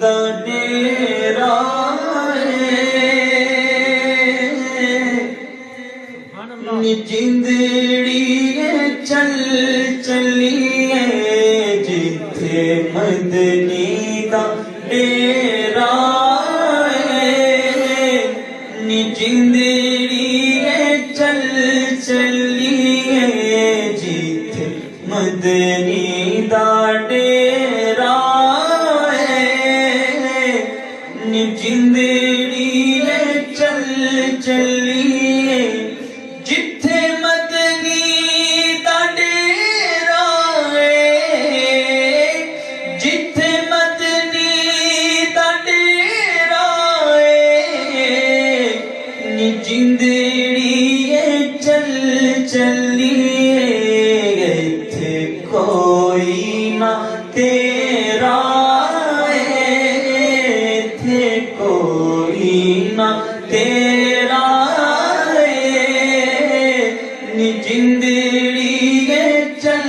دا ڈیرا نی جندڑی چل چلیے جتھے مدنی دا ڈیرا نی جندڑی چل چلیے جتھے مدنی دا ڈیرا نی جندڑی چل چلیے جتھے مدنی دا ڈیرا جتھے مدنی دا ڈیرا نی جندڑی چل چلیے ایتھے کوئی نہ تیرا ایتھے کوئی نہ تیرا نی جندڑی چل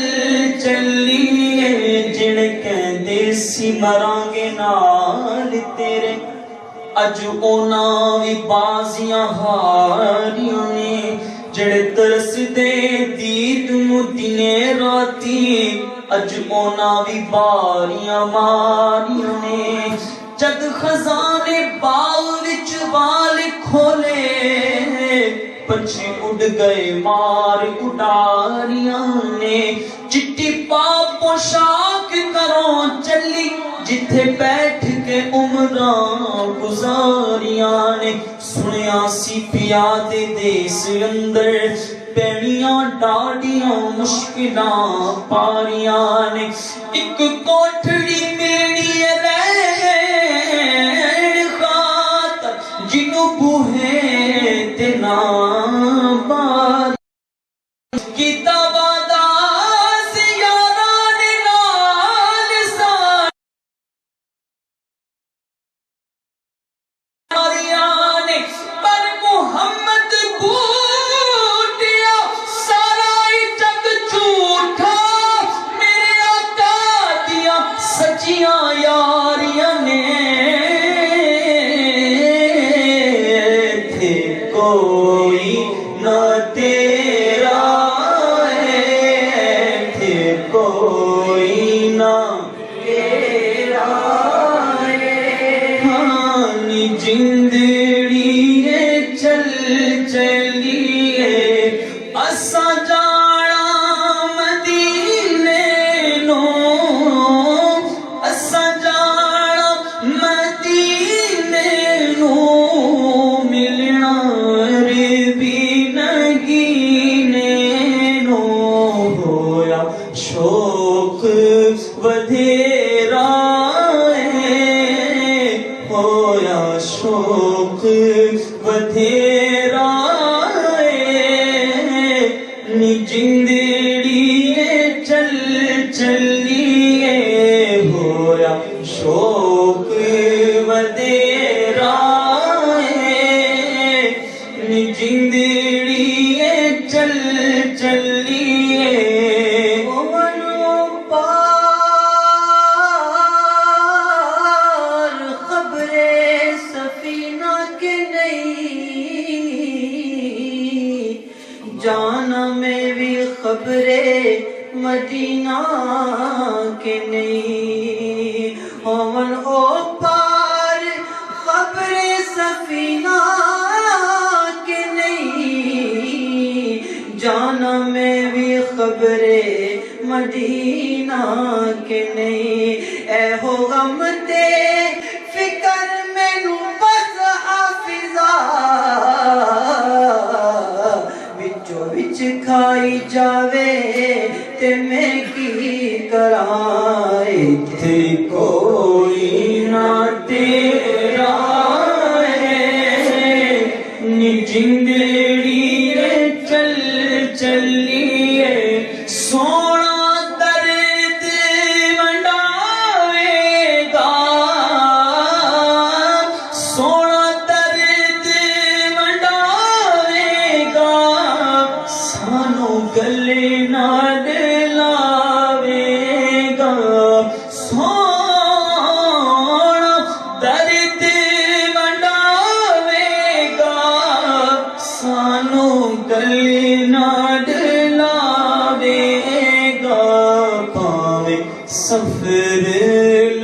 چلیے جن کہندے سی مرانگے نال تیرے اج اونا وی بازیاں ہاریاں نے جڑے ترس دے دید نو دنے راتی اج اونا وی باریاں ماریاں نے جد خزانے باغ وچ وال کھولے پنچھی اڑ گئے مار اڈاریاں نے چٹی پا پوشاک کروں چلی جتھے بیٹھ کے عمران گزاریاں نے سنیا سی پیادے دیس اندر پیڑیاں ڈاڑیاں مشکلاں پاریاں نے ایک کوٹھڑی میری رہن خاطر جنوں بوہے تے نا بار کتاباں کوئی نہ تیرا تھے کوئی نہ تیرا ہانی جندڑی چل چلیے اسا جانا مدینے نو اسا جانا مدینے نو ملنا شوق ودھیرا ہویا شوق ودھیرا نی جندڑی چل چلیے ہویا شوق ودھیرا نی جندڑی چل چلیے جانا میں بھی خبر مدینہ کے نہیں ہون او پار خبر سفینہ کے نہیں جانا میں بھی خبر مدینہ کے نہیں اے ہو غم تے فکر مینو بس حافظہ وچ کھائی جاوے تے میں کی کرائے تھے کوئی نہ تیرا نی جندڑی چل چلیے سونا درد ونڈاوے گا سونا درد ونڈاوے گا سانو گلے نہ ڈلاوے گا سونا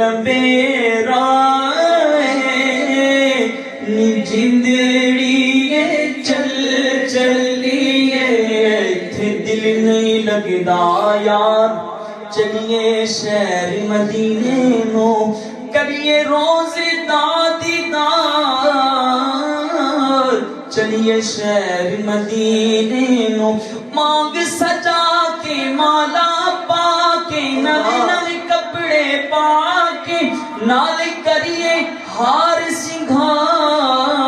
لبے رائے نی جندڑیے چل چلیے تھے دل نہیں لگدا یار چلیے شہر مدینے نو کریے روز دیدار چلیے شہر مدینے نو مانگ سجا کے مالا پا کے نوے نوے کپڑے پا کے نال کریے ہار سنگھار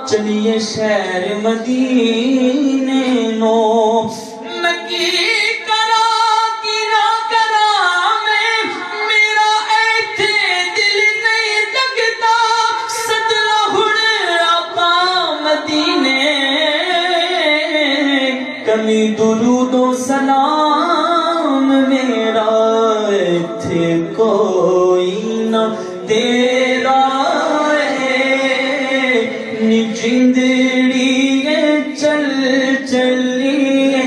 چلیے شہر مدینے نو مکی کمی درود و سلام میرا تھے کوئی نہ تیرا نی جندڑی چل چلیے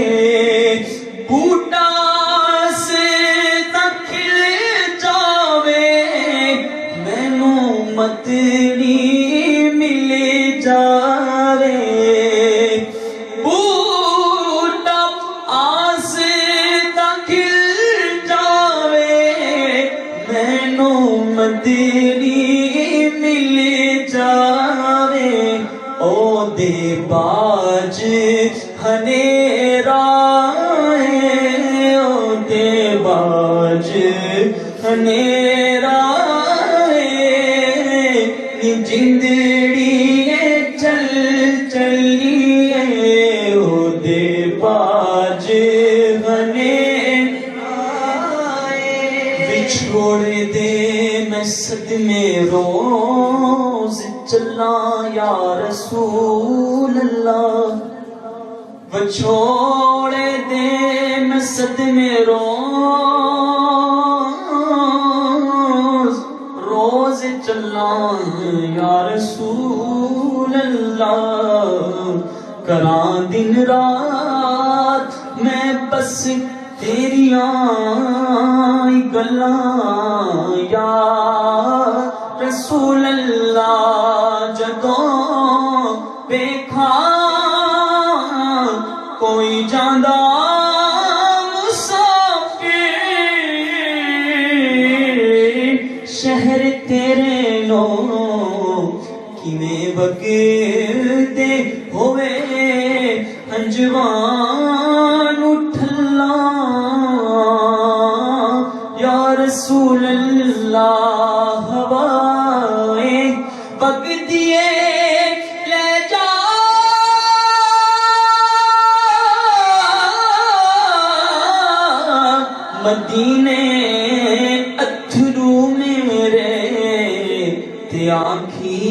بوٹا سے کھل جاوے مینو متنی مل جاوے مدنی مل جاوے او دے باج ہنیرا او دے باج ہنیرا جندڑی چل چلیے او دے باج چھوڑ دے میں صدمے روز چلا یا رسول اللہ وہ چھوڑ دے میں صدمے روز چلا یا رسول اللہ کراں دن رات میں بس تیریاں گلاں یا رسول اللہ جدوں ویکھاں کوئی جاندا مسافر شہر تیرے نو کیویں وگدے ہوئے انجوان اٹھلا یا رسول اللہ ہوائیں وگدیے لے جا مدینے اتھرو میرے تے آنکھی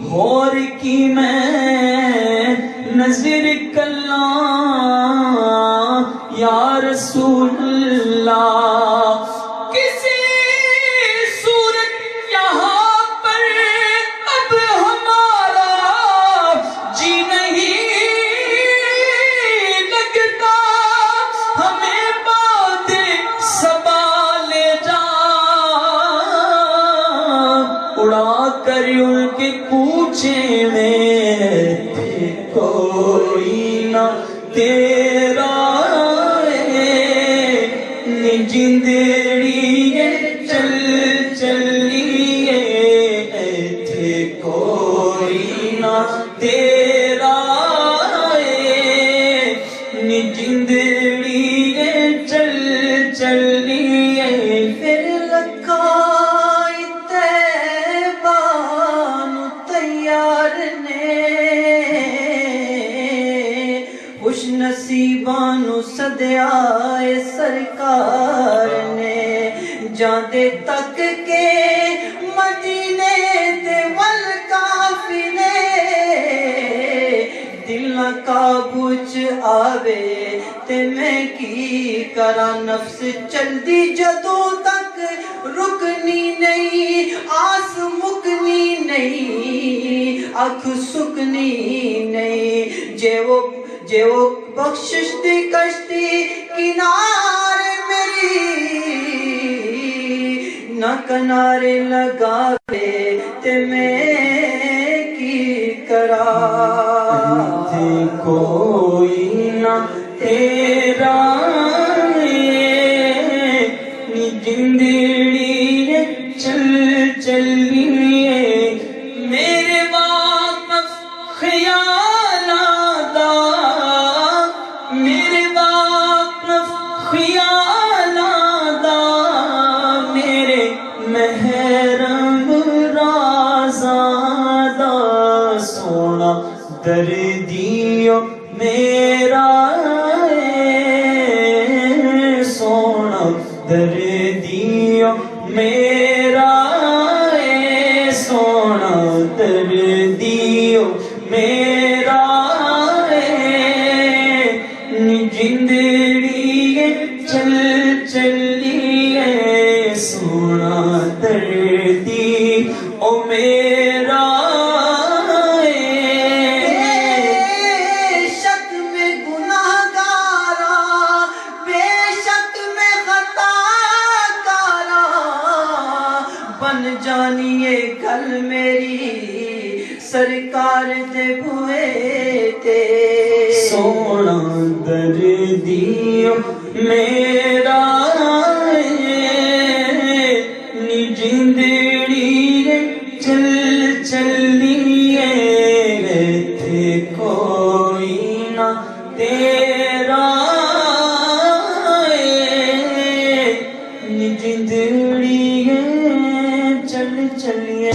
ہور کی میں نظر کلاں یا رسول اللہ کسی صورت یہاں پر اب ہمارا جی نہیں لگتا ہمیں باد صبا لے جا اڑا کر ان کے کوچے میں کوئی نہ تیرا جندڑی چل چلیے تھے کوئی نہ تیرا جندڑی چل چلیے پھر لکھائی طیبہ نو تیار نے خوش نصیباں نو سدیا سرکار نے جاندے تک کے مدینے دے ول قافلے دل نہ قابو چ آوے تے میں کی کراں نفس چلدی جدوں تک رکنی نہیں آس مکنی نہیں اکھ سکنی نہیں جے وہ بخشش دی کشتی کنارے میری نہ کنارے لگاوے تے میں کی کرا کوئی نہ تیرا نی جندڑی چل چلیے میرے واقف خیالات میرے واقف خیالات میرے محرم رازادہ سونا دردیو میرا سونا دردیو میرا سونا دردیو میرا جندڑی چل چلیے سونا دردی او میرا جانیے گل میری سرکار دے بھوئے تے سونا دردیو میرا نی جندڑی چل چلیے تھے کوئی نہ تیرا نی جندڑی چل چلیے